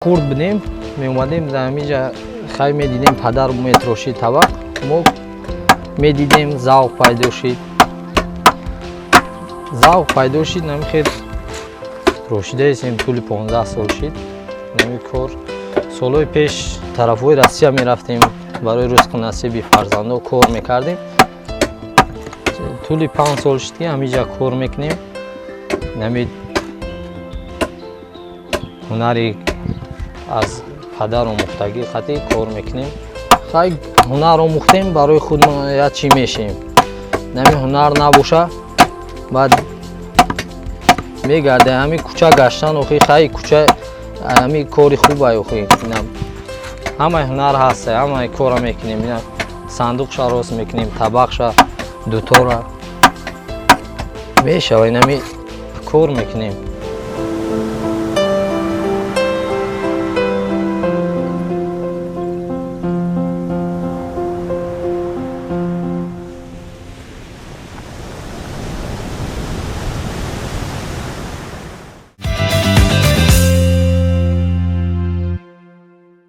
хурд будем, меомадем дар ҳаминҷа хай медидем падар метрошид табақ, мо медидем завқ пайдо шид. Завқ пайдо шид, нами хел трошидаесем тӯли 15 сол шид. Нами кор солҳои пеш тарафҳои Россия мерафтем, барои ризқу насиби фарзандо кор мекардем. тӯли 5 сол шид ки ҳаминҷа кор мекунем. нами ҳунари аз падар омӯхтагӣ қатъи кор мекунем. хай ҳунар омӯхтем, барои худмон я чӣ мешавем. нами ҳунар набоша, баъд мегардем ҳамин кӯча гаштан. охи хай кӯча ҳамин кори хубай, охи ҳамаи ҳунар ҳаст, ҳамаи кора мекунем. сандуқша рост мекунем, табақша, дутора мешавад, нами кор мекунем.